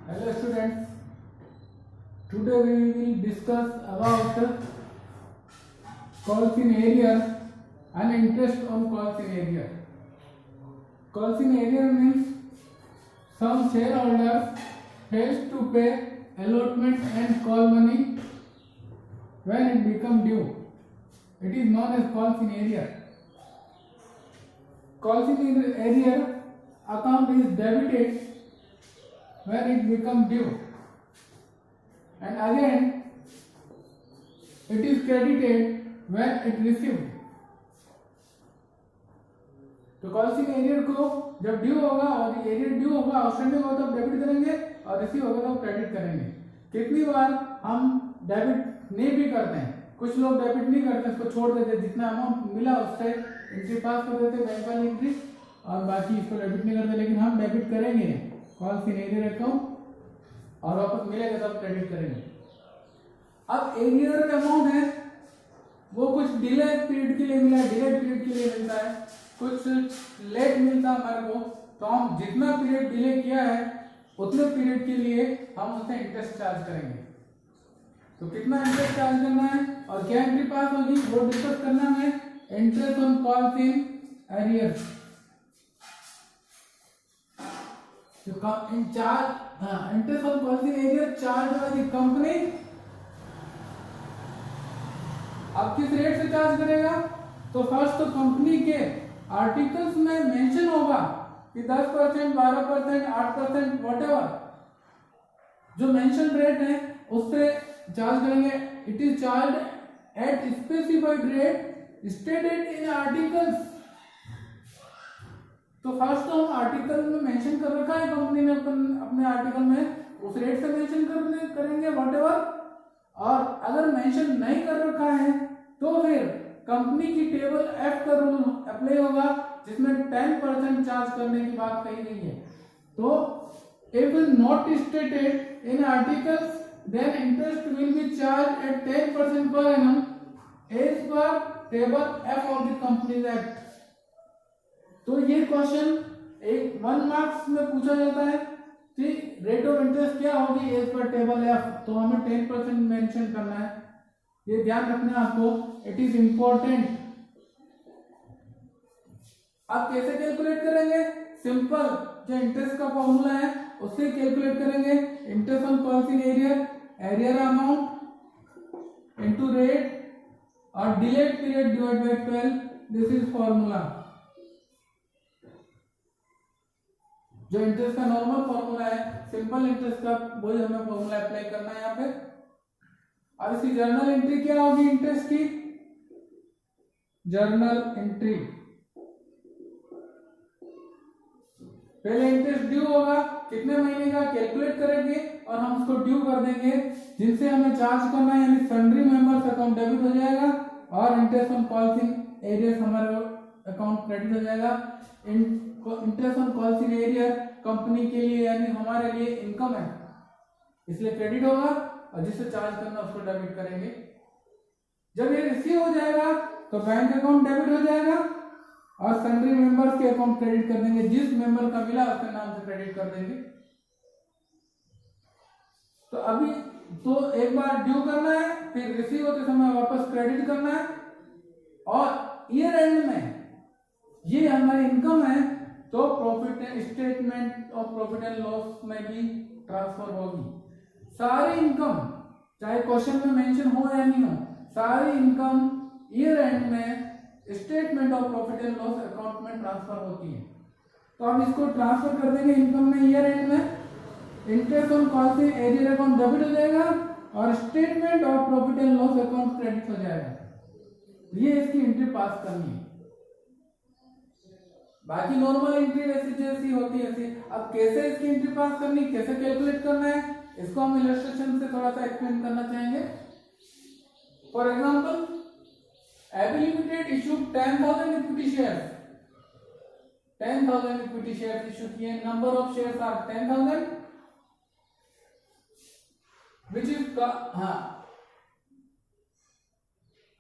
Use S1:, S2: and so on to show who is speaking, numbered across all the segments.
S1: Hello students, today we will discuss about calls in area and interest on calls in area. Calls in area means some shareholders fails to pay allotment and call money when it become due. It is known as calls in area. Calls in area account is debited when it become due, and again it is credited when it received. तो calls in arrear को जब due होगा और arrear due होगा outstanding होगा तब debit करेंगे और रिसीव होगा तब क्रेडिट करेंगे. कितनी बार हम डेबिट नहीं भी करते हैं, कुछ लोग डेबिट नहीं करते, इसको छोड़ देते, जितना अमाउंट मिला उससे एंट्री पास कर देते बैंक वाली एंट्री और बाकी इसको डेबिट नहीं करते. लेकिन हम डेबिट करेंगे कॉल्स इन एरियर अकाउंट और वापस मिलेगा तब क्रेडिट करेंगे. अब एरियर का अमाउंट है वो कुछ डिले पीरियड के लिए मिला, डिले पीरियड के लिए मिलता है, कुछ लेट मिलता है हमारे को. तो हम जितना पीरियड डिले किया है उतने पीरियड के लिए हम उससे इंटरेस्ट चार्ज करेंगे. तो कितना इंटरेस्ट चार्ज करना है और क्या एंट्री पास होगी वो डिस्कस करना है. Interest on calls in arrear interest on calls in arrear charge by the company. अब किस रेट से चार्ज करेगा? तो फर्स्ट तो कंपनी के आर्टिकल्स में मेंशन होगा कि 10%, 12%, 8% व्हाटएवर जो मेंशन रेट है उससे चार्ज करेंगे. It is charge at specified rate stated in articles. तो फर्स्ट तो हम आर्टिकल में मेंशन कर रखा है कंपनी ने अपने आर्टिकल में, उस रेट से मेंशन करेंगे व्हाटएवर. और अगर मेंशन नहीं कर रखा है तो फिर कंपनी की टेबल एफ का रूल अप्लाई होगा जिसमें 10% चार्ज करने की बात कही गई है. तो if not stated in articles then interest will be charge at 10% per annum as per table F of the companies act. तो ये क्वेश्चन एक 1 मार्क्स में पूछा जाता है कि रेट ऑफ इंटरेस्ट क्या होगी एज पर टेबल एफ. तो हमें 10% मेंशन करना है, ये ध्यान रखना है आपको, इट इज इंपॉर्टेंट. आप कैसे कैलकुलेट करेंगे? सिंपल जो इंटरेस्ट का फॉर्मूला है उससे कैलकुलेट करेंगे. Interest on calls in arrear, arrear amount into rate और delayed period divide by 12. This is formula. जो इंटरेस्ट का नॉर्मल फॉर्मूला है, सिंपल इंटरेस्ट का, वही हमें फॉर्मूला अप्लाई करना है यहाँ पे. अब इसकी जर्नल एंट्री क्या होगी इंटरेस्ट की? जर्नल एंट्री पहले इंटरेस्ट ड्यू होगा कितने महीने का कैलकुलेट करेंगे और हम उसको ड्यू कर देंगे जिनसे हमें चार्ज करना है, यानी सन्ड्री मेंबर्स अकाउंट डेबिट हो जाएगा और interest on calls in arrear हमारे अकाउंट क्रेडिट हो जाएगा. Interest on calls in arrear company के लिए यानी हमारे लिए इनकम है, इसलिए क्रेडिट होगा और जिससे चार्ज करना उसको डेबिट करेंगे. जब ये रिसीव हो जाएगा तो बैंक अकाउंट डेबिट हो जाएगा और सन्ड्री मेंबर्स के अकाउंट क्रेडिट कर देंगे. जिस मेंबर का मिला उसके नाम से क्रेडिट कर देंगे. तो अभी तो एक बार ड्यू करना है, फिर रिसीव होते समय वापस क्रेडिट करना है और ईयर एंड में ये हमारी इनकम है तो profit statement of profit and loss में भी ट्रांसफर होगी. सारी इनकम चाहे क्वेश्चन में मेंशन हो या नहीं हो, सारी इनकम ईयर एंड में statement of profit and loss account में ट्रांसफर होती है. तो हम इसको ट्रांसफर कर देंगे इनकम में ईयर एंड में. Interest on calls in arrear account debit हो जाएगा और statement of profit and loss account credit हो जाएगा. ये इसकी एंट्री पास करनी है. बाकी नॉर्मल एंट्री वैसी जैसी होती है ऐसी. अब कैसे इसकी एंट्री पास करनी, कैसे कैलकुलेट करना है, इसको हम इलस्ट्रेशन से थोड़ा सा एक्सप्लेन करना चाहेंगे. For example AB limited issued 10,000 equity shares. 10,000 equity shares issue किए. Number of shares are 10,000 which is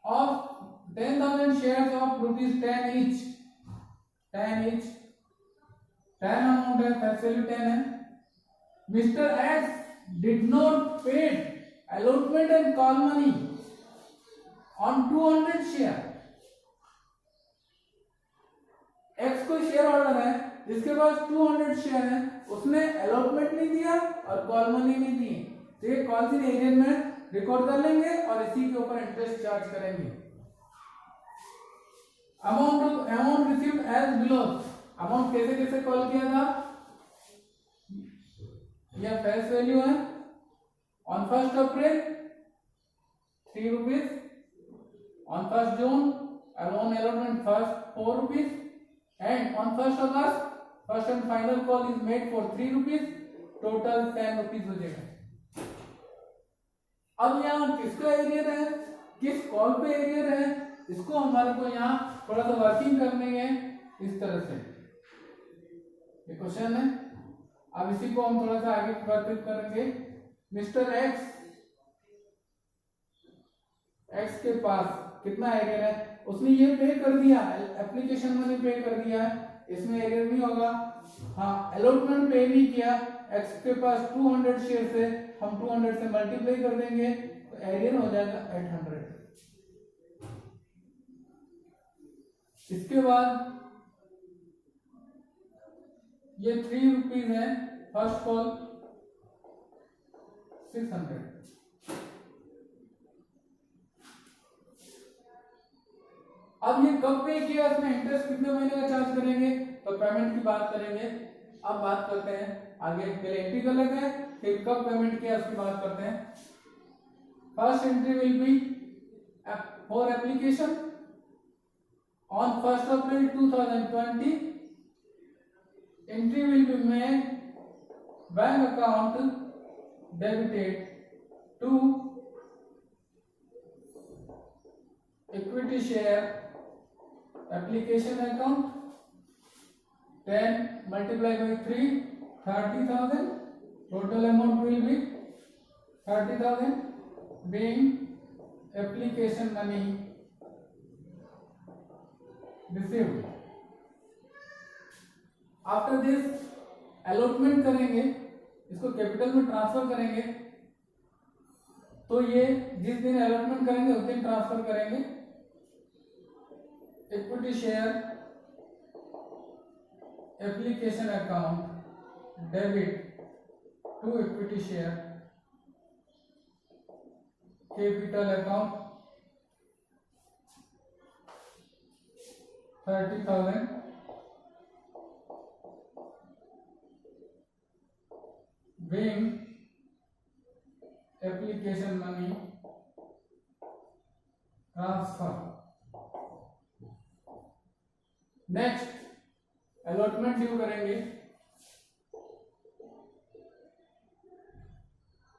S1: of 10,000 shares of rupees 10 each. 10 each 10 amount है, फैक्स वैल्यू 10 है. Mr. X did not pay allotment and call money on 200 share. X कोई share holder है जिसके पास 200 share है, उसने allotment नहीं दिया और कॉल मनी नहीं दी, तो ये कौन सी एरियर में रिकॉर्ड कर लेंगे और इसी के ऊपर इंटरेस्ट चार्ज करेंगे। Amount received as below, amount कैसे कैसे कॉल किया था, यह फेस वैल्यू है। On 1 April 3 rupees, on 1 June loan allotment first 4 rupees, and on 1st August first and final call is made for 3 rupees, total 10 rupees हो जाएगा। अब यहाँ किसका एरियर है, किस कॉल पे एरियर है, इसको हमारे को यहाँ थोड़ा सा वर्किंग करनी है इस तरह से। ये क्वेश्चन है, अब इसी को हम थोड़ा सा आगे वर्किंग करेंगे। मिस्टर एक्स के पास कितना एरियर है, उसने ये पे कर दिया, एप्लीकेशन मनी पे कर दिया है, इसमें एरियर नहीं होगा। हाँ, अलॉटमेंट पे नहीं किया, एक्स के पास 200 शेयर से हम 200 से मल्टीप्लाई कर देंगे तो एरियर हो जाएगा 800। इसके बाद ये 3 रुपीज है, फर्स्ट कॉल 600। अब ये कब पे किया, इसमें इंटरेस्ट कितने महीने का चार्ज करेंगे, तो पेमेंट की बात करेंगे। अब बात करते हैं आगे, पहले एंट्री कर लेते हैं, फिर कब पेमेंट किया उसकी बात करते हैं। First entry will be for application on 1 April 2020, entry will be made, bank account debited to equity share application account, 10 multiplied by 3, 30,000, total amount will be 30,000 being application money received. After this allotment करेंगे, इसको capital में transfer करेंगे, तो ये जिस दिन allotment करेंगे उस दिन ट्रांसफर करेंगे। Equity share application account debit to equity share capital account 30,000 being application money transfer। Next allotment due करेंगे,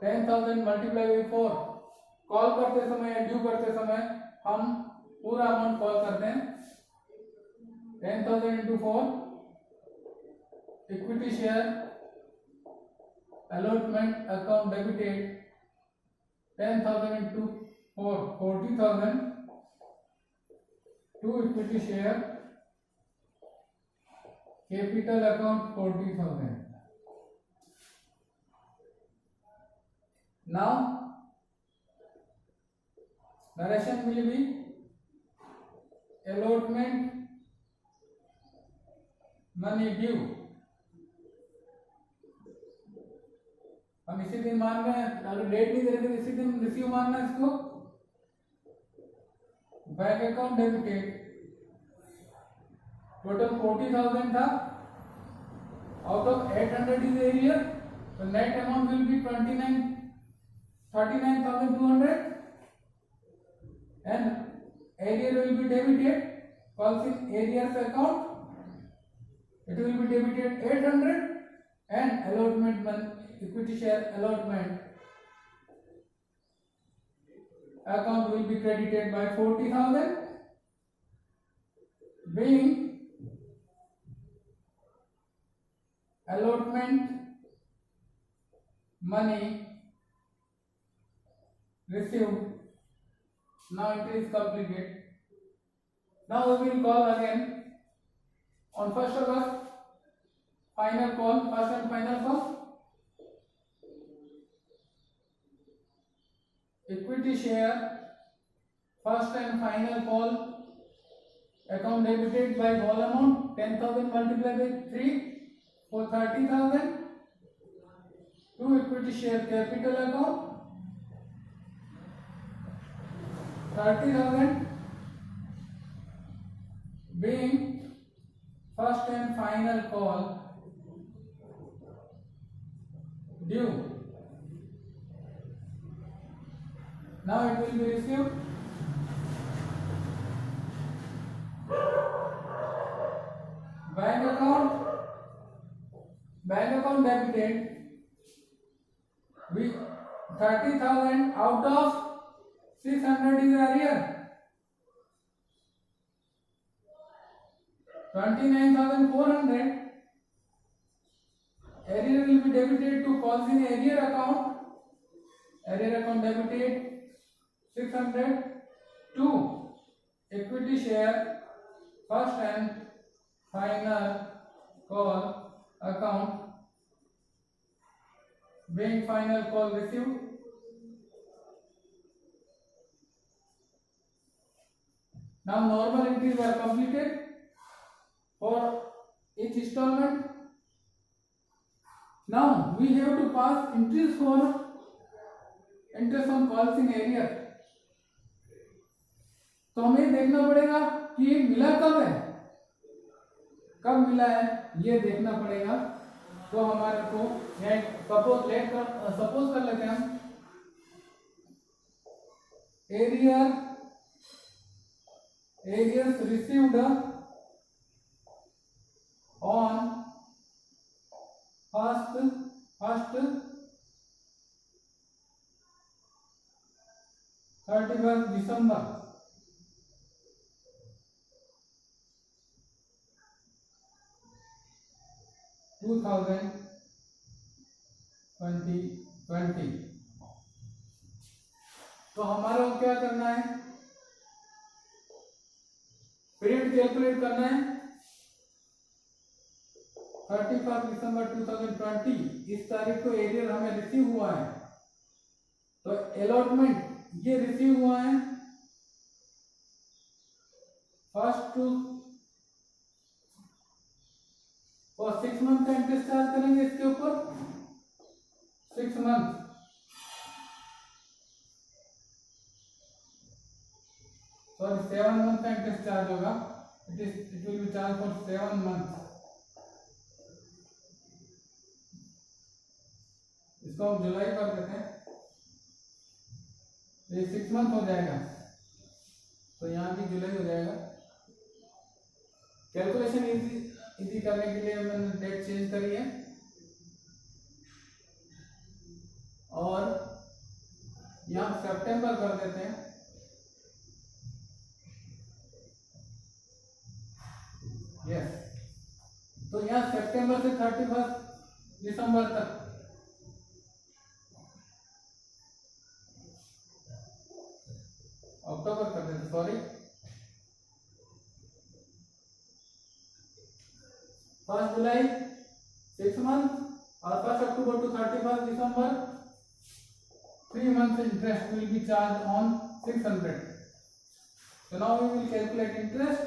S1: 10,000 मल्टीप्लाई बाई 4। कॉल करते समय या ड्यू करते समय हम पूरा अमाउंट कॉल करते हैं, 10,000 into 4, equity share allotment account debited 10,000 into 4, 40,000 to equity share capital account 40,000। Now narration will be allotment money due। हम इसी दिन मान रहे हैं, अगर डेट नहीं दे रहे तो इसी दिन रिसीव मानना है इसको। बैंक अकाउंट डेबिटेड, टोटल 40,000 था, आउट ऑफ 800 इज एरियर, तो net amount will be 39,200 and area will be debited, calls in arrears account, it will be debited 800 and allotment money, equity share allotment account will be credited by 40,000 being allotment money received. Now it is completed. Now we will call again on 1st August, final call, first and final call, equity share first and final call account debited bye call amount 10,000 multiply by 3 for 30,000 to equity share capital account 30,000 being first and final call due. Now it will be received bank account debited with 30,000 out of 600 is arrear. 29,400 arrear will be debited to calls in arrear account. Arrear account debited 600 to equity share first and final call account being final call received. Now normal entries are completed for each installment. Now we have to pass entries for interest on calls in arrear. तो हमें देखना पड़ेगा कि ये मिला कब है, कब मिला है ये देखना पड़ेगा. तो हमारे को सपोज कर लेते हैं हम arrears received on first 31st December 2020. तो हमारा क्या करना है, पीरियड कैलकुलेट करना है. 31 दिसंबर 2020 इस तारीख को एरियर हमें रिसीव हुआ है. तो अलॉटमेंट ये रिसीव हुआ है फर्स्ट टू और 6 मंथ का इंटरेस्ट चार्ज करेंगे इसके ऊपर 6 मंथ. सॉरी 7 मंथ का इंटरेस्ट चार्ज होगा. It will be charge for 7 month. इसको हम जुलाई कर देते हैं. ये 6 मंथ हो जाएगा तो यहाँ भी जुलाई हो जाएगा. कैलकुलेशन इजी करने के लिए मैंने डेट चेंज करी है और यहाँ सितंबर कर देते हैं. यस, तो यहाँ सितंबर से 31 दिसंबर तक अक्टूबर कर देते, सॉरी 1 जुलाई 6 मंथ और 1 अक्टूबर to 31 December 3 months interest will be charged on 600. So now we will calculate interest.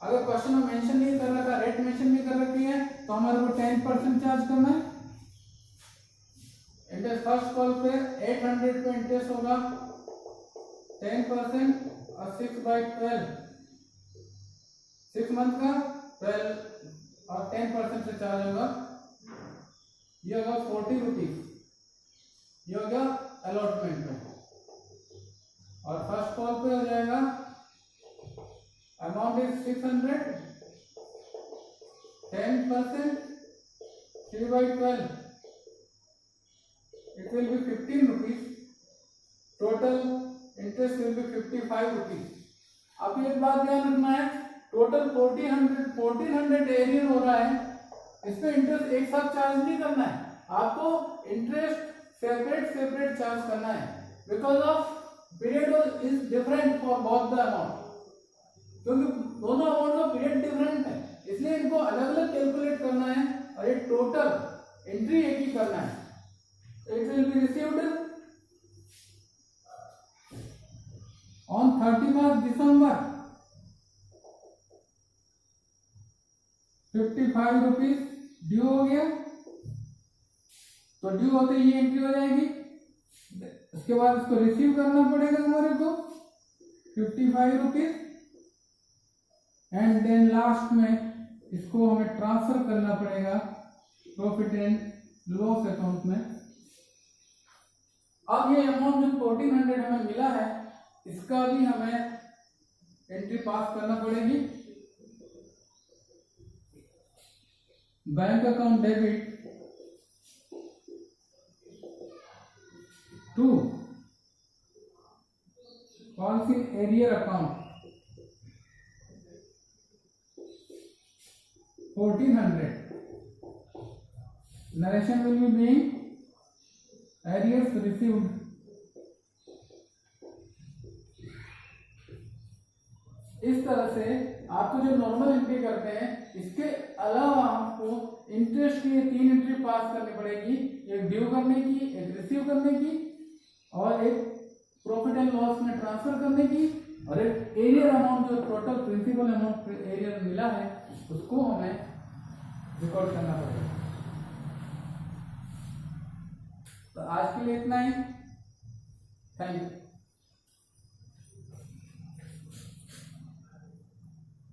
S1: अगर क्वेश्चन में मेंशन नहीं कर रखा, रेट मेंशन नहीं कर रखी है तो हमारे को 10% चार्ज करना है. इंटरेस्ट फर्स्ट कॉल पे 800 पे इंटरेस्ट होगा 10% और 6/12 6 मंथ का 12 और 10% से चार्ज होगा. ये होगा 40 रुपीज. ये हो गया अलॉटमेंट पे. और फर्स्ट कॉल पे हो जाएगा amount is 600 10% 3/12 it will be 15 rupees. Total interest will B 55 rupees. अब एक बात ध्यान रखना है, टोटल 1400 एरियर हो रहा है. इस पे इंटरेस्ट एक साथ चार्ज नहीं करना है, आपको इंटरेस्ट सेपरेट चार्ज करना है because of period is different for both the amount. क्योंकि दोनों अमाउंट का पीरियड डिफरेंट है इसलिए इनको अलग अलग कैलकुलेट करना है और ये टोटल एंट्री एक ही करना है. It will be received on 31st December. 55 rupees due हो गया, तो ड्यू होते ही एंट्री हो जाएगी। उसके बाद इसको रिसीव करना पड़ेगा हमारे को 55 रुपीज, एंड देन लास्ट में इसको हमें ट्रांसफर करना पड़ेगा प्रॉफिट एंड लॉस अकाउंट में। अब ये अमाउंट जो 1400 हमें मिला है, इसका भी हमें एंट्री पास करना पड़ेगी। Bank account debit to falls in arrear account 1400. Narration will be being arrears received. इस तरह से आपको जो नॉर्मल एंट्री करते हैं, इसके अलावा आपको इंटरेस्ट की 3 एंट्री पास करनी पड़ेगी, एक ड्यू करने की, एक रिसीव करने की और एक प्रॉफिट एंड लॉस में ट्रांसफर करने की, और एक एरियर अमाउंट जो टोटल प्रिंसिपल अमाउंट एरियर मिला है उसको हमें रिकॉर्ड करना पड़ेगा। तो आज के लिए इतना ही। Thank you.